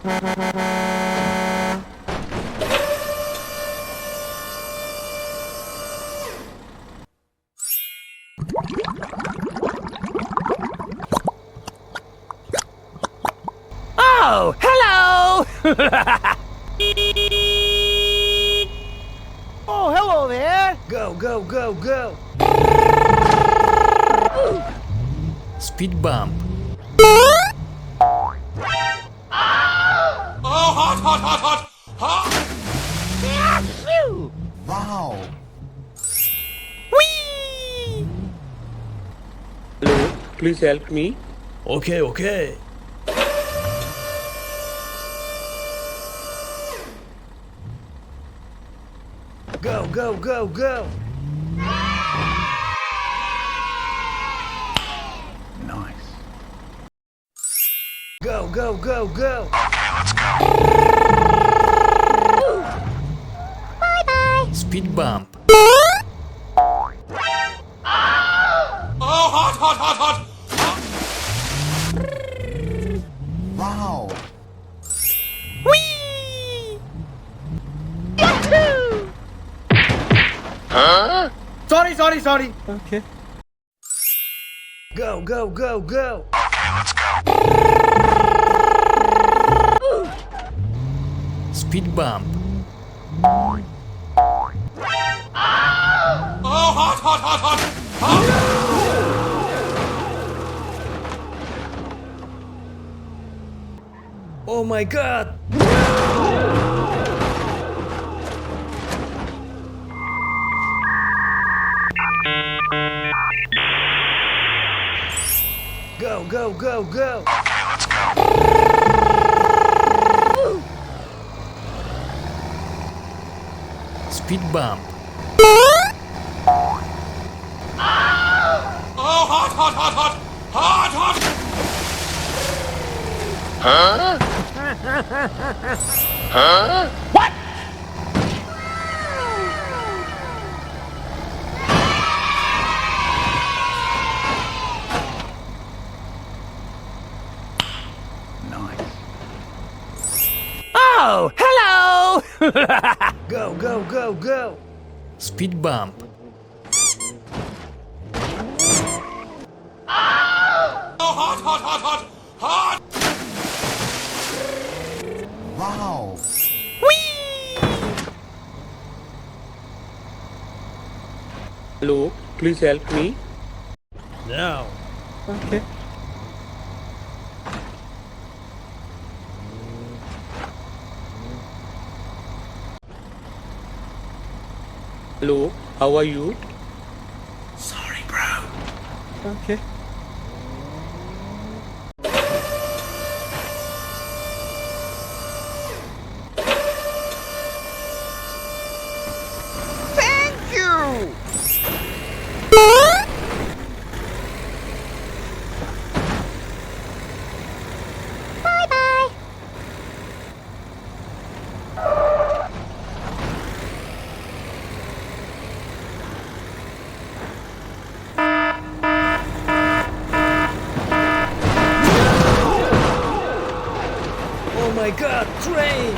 Oh, hello! Oh, hello there! Go, go, go, go! Speed bump. Oh, hot, hot, hot, hot, hot! Achoo! Wow! Whee! Hello, please help me. Okay, okay. Go, go, go, go! Nice. Go, go, go, go! Speed bump. Oh, hot, hot, hot, hot, hot! Wow! Whee! Yahoo! Sorry. Okay. Go, go, go, go! Speed bump. Oh, hot, hot, hot, hot, hot! Oh my god! Go, go, go, go! Speed bump. Oh, hot, hot, hot, hot, hot, hot! What? Nice. Oh, hello! Go, go, go, go! Speed bump. Oh, hot, hot, hot, hot, hot! Wow! Whee! Hello, please help me. Now! Okay. Hello, how are you? Sorry, bro. Okay. Thank you! Bye-bye! Oh my god, train!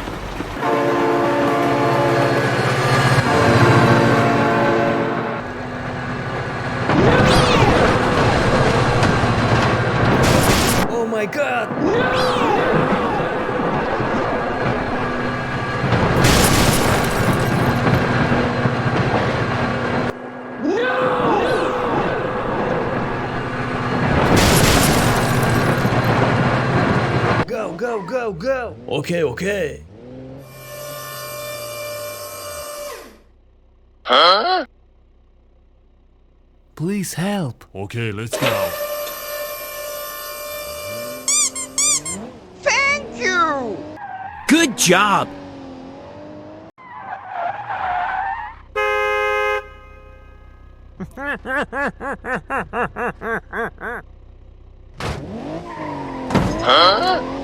Oh my god! Go, go, go, go! Okay, okay. Please help. Okay, let's go. Thank you! Good job. Huh?